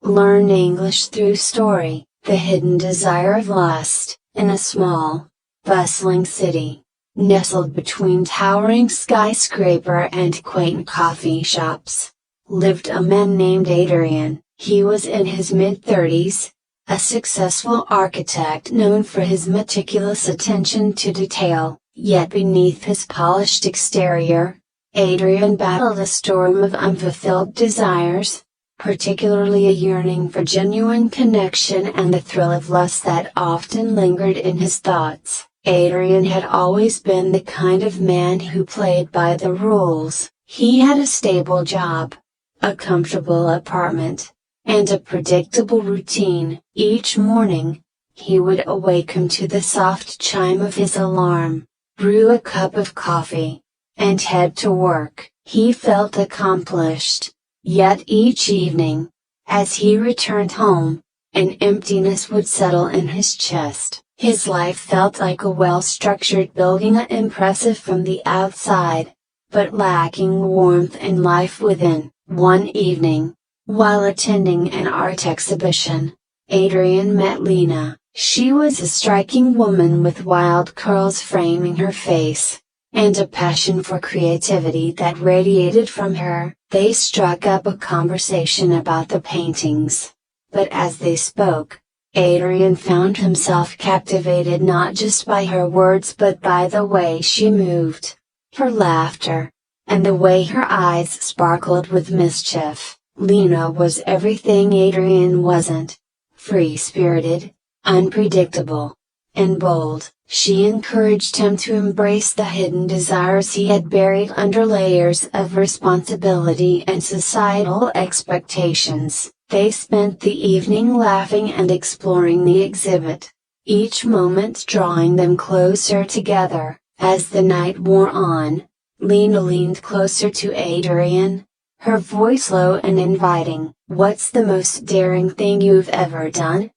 Learn English through story. The hidden desire of lust. In a small, bustling city, nestled between towering skyscraper and quaint coffee shops, lived a man named Adrian. He was in his mid-30s, a successful architect known for his meticulous attention to detail, yet beneath his polished exterior, Adrian battled a storm of unfulfilled desires, particularly a yearning for genuine connection and the thrill of lust that often lingered in his thoughts. Adrian had always been the kind of man who played by the rules. He had a stable job, a comfortable apartment, and a predictable routine. Each morning, he would awaken to the soft chime of his alarm, brew a cup of coffee, and head to work. He felt accomplished. Yet each evening, as he returned home, an emptiness would settle in his chest. His life felt like a well-structured building, impressive from the outside, but lacking warmth and life within. One evening, while attending an art exhibition, Adrian met Lena. She was a striking woman with wild curls framing her face, and a passion for creativity that radiated from her. They struck up a conversation about the paintings. But as they spoke, Adrian found himself captivated not just by her words but by the way she moved, her laughter, and the way her eyes sparkled with mischief. Lena was everything Adrian wasn't: free-spirited, unpredictable, and bold. She encouraged him to embrace the hidden desires he had buried under layers of responsibility and societal expectations. They spent the evening laughing and exploring the exhibit, each moment drawing them closer together. As the night wore on, Lena leaned closer to Adrian, her voice low and inviting. "What's the most daring thing you've ever done?"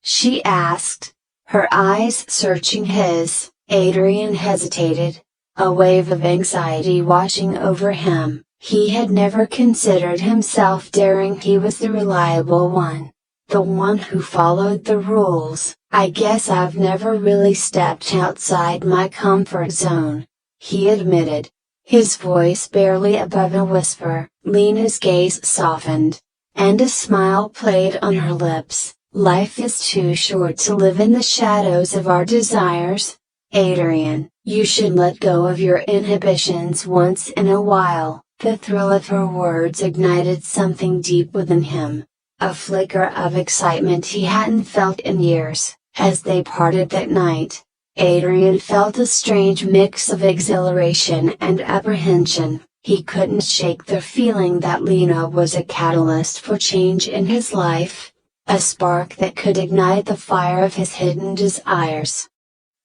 she asked, her eyes searching his. Adrian hesitated, a wave of anxiety washing over him. He had never considered himself daring. He was the reliable one, the one who followed the rules. "I guess I've never really stepped outside my comfort zone," he admitted, his voice barely above a whisper. Lena's gaze softened, and a smile played on her lips. "Life is too short to live in the shadows of our desires, Adrian. You should let go of your inhibitions once in a while." The thrill of her words ignited something deep within him, a flicker of excitement he hadn't felt in years. As they parted that night, Adrian felt a strange mix of exhilaration and apprehension. He couldn't shake the feeling that Lena was a catalyst for change in his life, a spark that could ignite the fire of his hidden desires.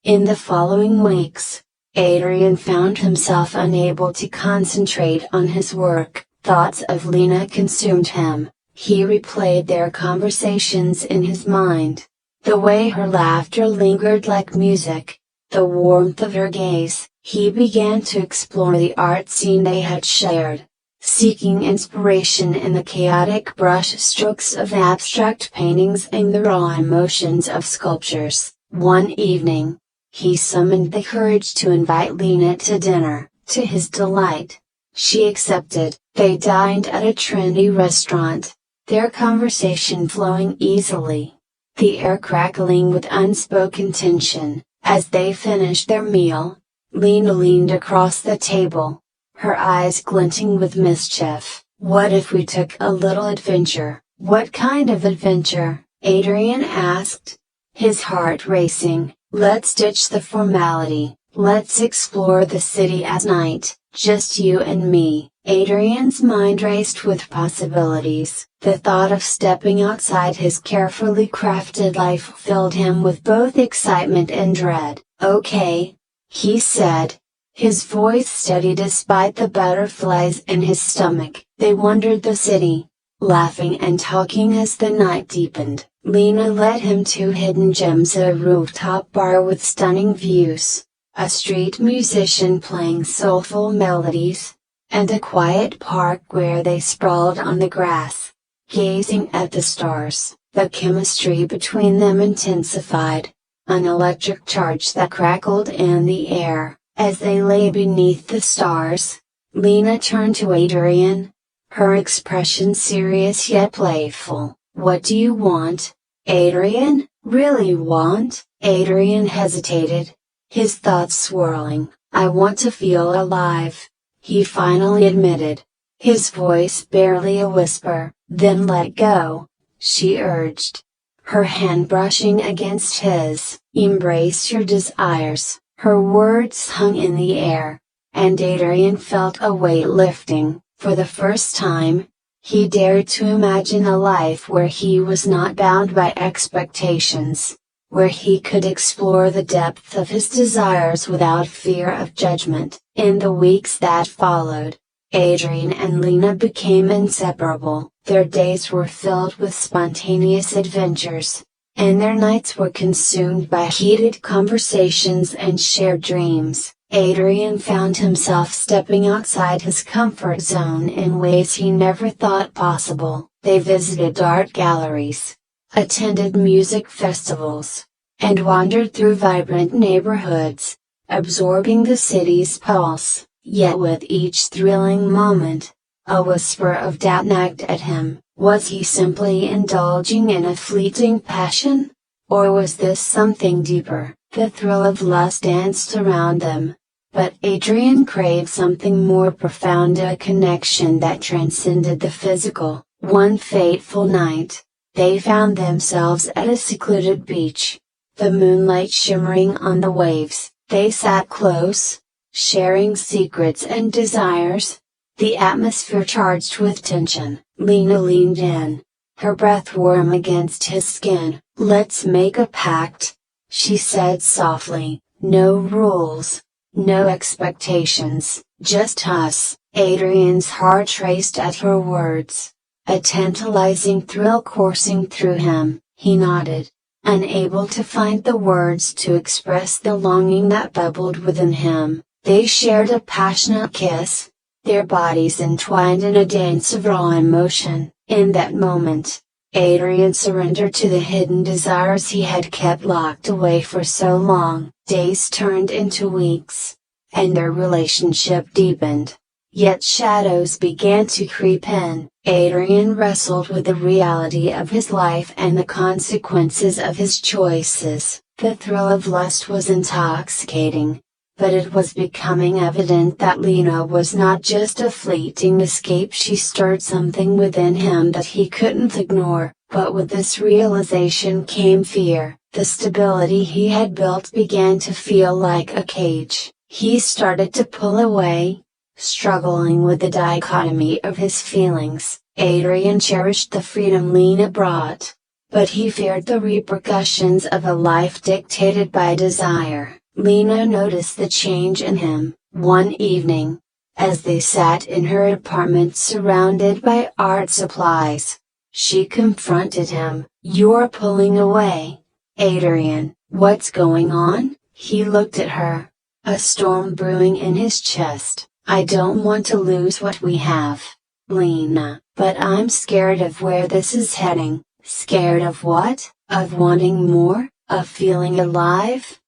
In the following weeks, Adrian found himself unable to concentrate on his work. Thoughts of Lena consumed him. He replayed their conversations in his mind. The way her laughter lingered like music, the warmth of her gaze. He began to explore the art scene they had shared, seeking inspiration in the chaotic brush strokes of abstract paintings and the raw emotions of sculptures. One evening, he summoned the courage to invite Lena to dinner. To his delight, she accepted. They dined at a trendy restaurant, their conversation flowing easily, the air crackling with unspoken tension. As they finished their meal, Lena leaned across the table, her eyes glinting with mischief. "What if we took a little adventure?" "What kind of adventure?" Adrian asked, his heart racing. "Let's ditch the formality. Let's explore the city at night, just you and me." Adrian's mind raced with possibilities. The thought of stepping outside his carefully crafted life filled him with both excitement and dread. "Okay," he said, his voice steady despite the butterflies in his stomach. They wandered the city, laughing and talking as the night deepened. Lena led him to hidden gems: a rooftop bar with stunning views, a street musician playing soulful melodies, and a quiet park where they sprawled on the grass, Gazing at the stars, the chemistry between them intensified. An electric charge that crackled in the air, as they lay beneath the stars. Lena turned to Adrian. Her expression serious yet playful. "What do you want?" "Adrian, really want?" Adrian hesitated, his thoughts swirling. "I want to feel alive," he finally admitted, his voice barely a whisper. "Then let go," she urged, her hand brushing against his. "Embrace your desires." Her words hung in the air, and Adrian felt a weight lifting. For the first time, he dared to imagine a life where he was not bound by expectations, where he could explore the depth of his desires without fear of judgment. In the weeks that followed, Adrian and Lena became inseparable. Their days were filled with spontaneous adventures, and their nights were consumed by heated conversations and shared dreams. Adrian found himself stepping outside his comfort zone in ways he never thought possible. They visited art galleries, attended music festivals, and wandered through vibrant neighborhoods, absorbing the city's pulse. Yet with each thrilling moment, a whisper of doubt nagged at him. Was he simply indulging in a fleeting passion? Or was this something deeper? The thrill of lust danced around them. But Adrian craved something more profound, a connection that transcended the physical. One fateful night, they found themselves at a secluded beach, the moonlight shimmering on the waves. They sat close, sharing secrets and desires, the atmosphere charged with tension. Lena leaned in, her breath warm against his skin. "Let's make a pact," she said softly. "No rules, no expectations, just us." Adrian's heart raced at her words, a tantalizing thrill coursing through him. He nodded, unable to find the words to express the longing that bubbled within him. They shared a passionate kiss, their bodies entwined in a dance of raw emotion. In that moment, Adrian surrendered to the hidden desires he had kept locked away for so long. Days turned into weeks, and their relationship deepened. Yet shadows began to creep in. Adrian wrestled with the reality of his life and the consequences of his choices. The thrill of lust was intoxicating, but it was becoming evident that Lena was not just a fleeting escape. She stirred something within him that he couldn't ignore. But with this realization came fear. The stability he had built began to feel like a cage. He started to pull away, struggling with the dichotomy of his feelings. Adrian cherished the freedom Lena brought, but he feared the repercussions of a life dictated by desire. Lena noticed the change in him. One evening, as they sat in her apartment surrounded by art supplies, she confronted him. "You're pulling away, Adrian. What's going on?" He looked at her, a storm brewing in his chest. "I don't want to lose what we have, Lena, but I'm scared of where this is heading." "Scared of what?" "Of wanting more, of feeling alive?"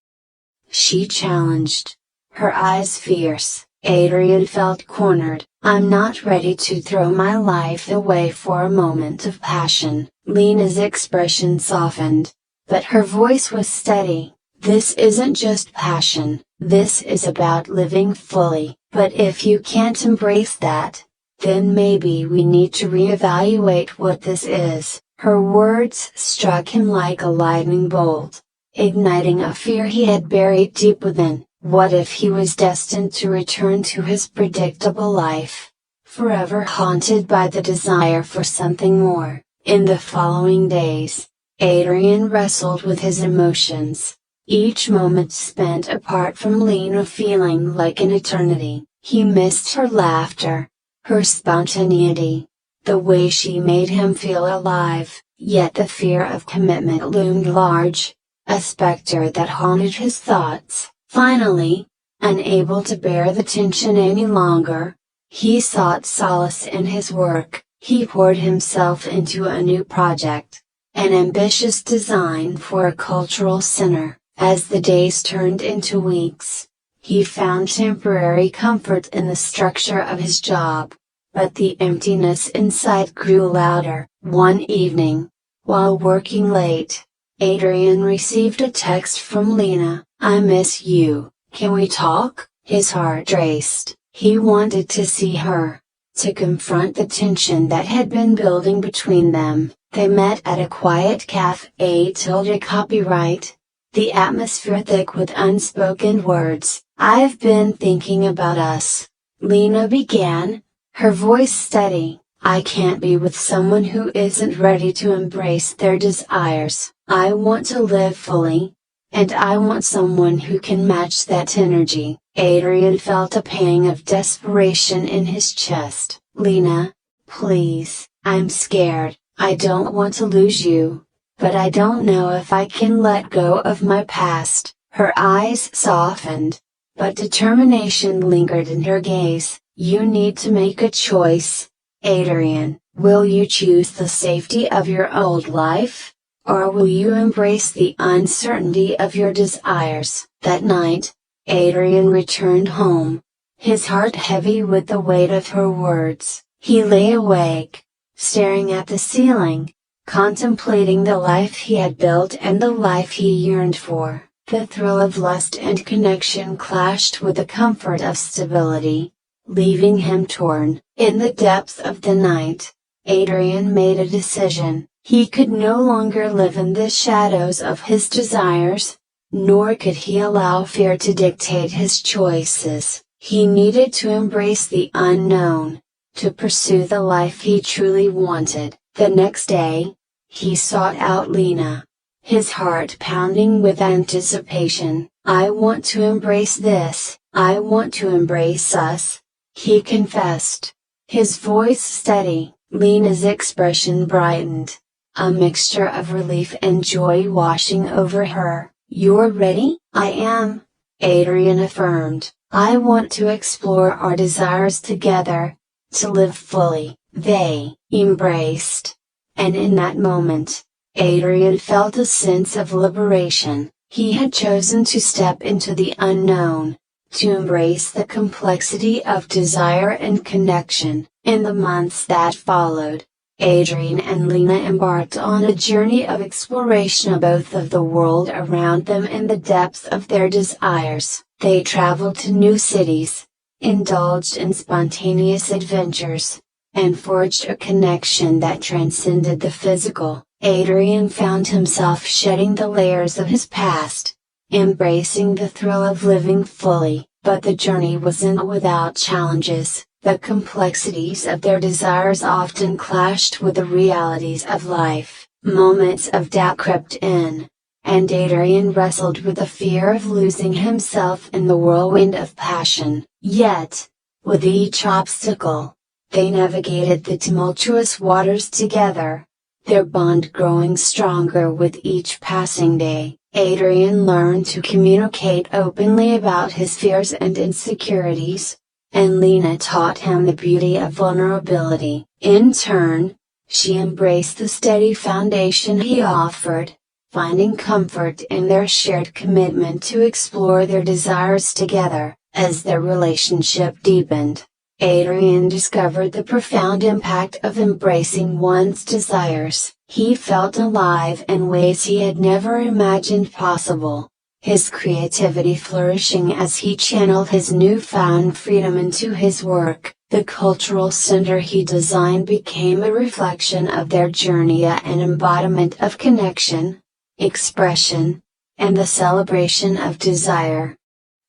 she challenged, her eyes fierce. Adrian felt cornered. "I'm not ready to throw my life away for a moment of passion." Lena's expression softened, but her voice was steady. "This isn't just passion, this is about living fully. But if you can't embrace that, then maybe we need to reevaluate what this is." Her words struck him like a lightning bolt, igniting a fear he had buried deep within. What if he was destined to return to his predictable life, forever haunted by the desire for something more? In the following days, Adrian wrestled with his emotions, each moment spent apart from Lena feeling like an eternity. He missed her laughter, her spontaneity, the way she made him feel alive. Yet the fear of commitment loomed large, a specter that haunted his thoughts. Finally, unable to bear the tension any longer, he sought solace in his work. He poured himself into a new project, an ambitious design for a cultural center. As the days turned into weeks, he found temporary comfort in the structure of his job. But the emptiness inside grew louder. One evening, while working late, Adrian received a text from Lena. "I miss you, can we talk?" His heart raced. He wanted to see her, to confront the tension that had been building between them. They met at a quiet cafe. Copyright. The atmosphere thick with unspoken words. "I've been thinking about us," Lena began, her voice steady. "I can't be with someone who isn't ready to embrace their desires. I want to live fully, and I want someone who can match that energy." Adrian felt a pang of desperation in his chest. "Lena, please, I'm scared. I don't want to lose you, but I don't know if I can let go of my past." Her eyes softened, but determination lingered in her gaze. "You need to make a choice, Adrian. Will you choose the safety of your old life, or will you embrace the uncertainty of your desires?" That night, Adrian returned home, his heart heavy with the weight of her words. He lay awake, staring at the ceiling, contemplating the life he had built and the life he yearned for. The thrill of lust and connection clashed with the comfort of stability, leaving him torn. In the depths of the night, Adrian made a decision. He could no longer live in the shadows of his desires, nor could he allow fear to dictate his choices. He needed to embrace the unknown, to pursue the life he truly wanted. The next day, he sought out Lena, his heart pounding with anticipation. "I want to embrace this, I want to embrace us," he confessed, his voice steady. Lena's expression brightened, a mixture of relief and joy washing over her. "You're ready?" "I am," Adrian affirmed. "I want to explore our desires together, to live fully." They embraced, and in that moment, Adrian felt a sense of liberation. He had chosen to step into the unknown, to embrace the complexity of desire and connection. In the months that followed, Adrian and Lena embarked on a journey of exploration of both of the world around them and the depths of their desires. They traveled to new cities, indulged in spontaneous adventures, and forged a connection that transcended the physical. Adrian found himself shedding the layers of his past, embracing the thrill of living fully. But the journey wasn't without challenges. The complexities of their desires often clashed with the realities of life. Moments of doubt crept in, and Adrian wrestled with the fear of losing himself in the whirlwind of passion. Yet, with each obstacle, they navigated the tumultuous waters together, their bond growing stronger with each passing day. Adrian learned to communicate openly about his fears and insecurities, and Lena taught him the beauty of vulnerability. In turn, she embraced the steady foundation he offered, finding comfort in their shared commitment to explore their desires together. As their relationship deepened, Adrian discovered the profound impact of embracing one's desires. He felt alive in ways he had never imagined possible, his creativity flourishing as he channeled his newfound freedom into his work. The cultural center he designed became a reflection of their journey, an embodiment of connection, expression, and the celebration of desire.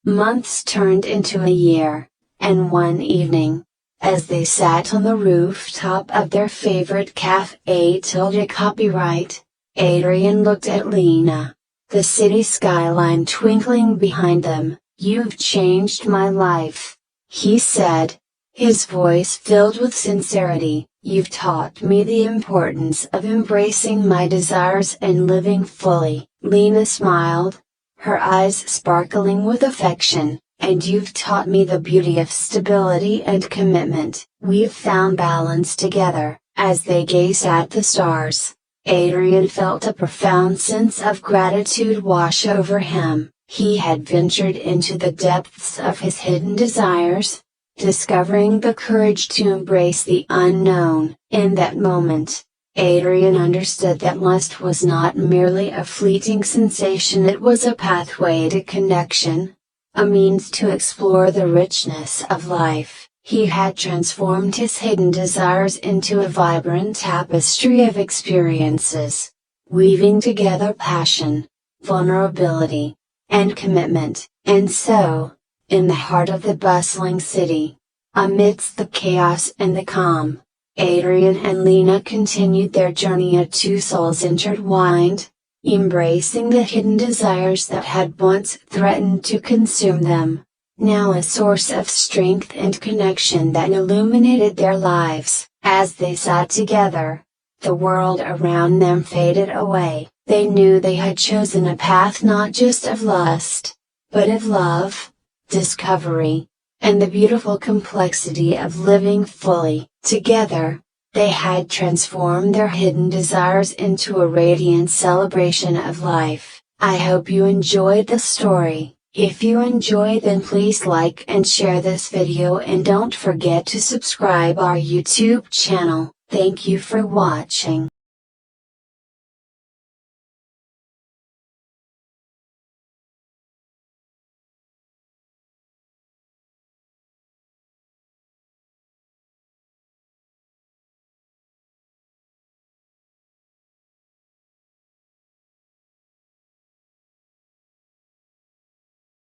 Months turned into a year, and one evening, as they sat on the rooftop of their favorite cafe. Copyright, Adrian looked at Lena, the city skyline twinkling behind them. "You've changed my life," he said, his voice filled with sincerity. "You've taught me the importance of embracing my desires and living fully." Lena smiled, her eyes sparkling with affection. "And you've taught me the beauty of stability and commitment." "We've found balance together," As they gazed at the stars, Adrian felt a profound sense of gratitude wash over him. He had ventured into the depths of his hidden desires, discovering the courage to embrace the unknown. In that moment, Adrian understood that lust was not merely a fleeting sensation, it was a pathway to connection, a means to explore the richness of life. He had transformed his hidden desires into a vibrant tapestry of experiences, weaving together passion, vulnerability, and commitment. And so, in the heart of the bustling city, amidst the chaos and the calm, Adrian and Lena continued their journey of two souls intertwined, embracing the hidden desires that had once threatened to consume them, now a source of strength and connection that illuminated their lives. As they sat together, the world around them faded away. They knew they had chosen a path not just of lust, but of love, discovery, and the beautiful complexity of living fully. Together, they had transformed their hidden desires into a radiant celebration of life. I hope you enjoyed the story. If you enjoyed, then please like and share this video, and don't forget to subscribe our YouTube channel. Thank you for watching.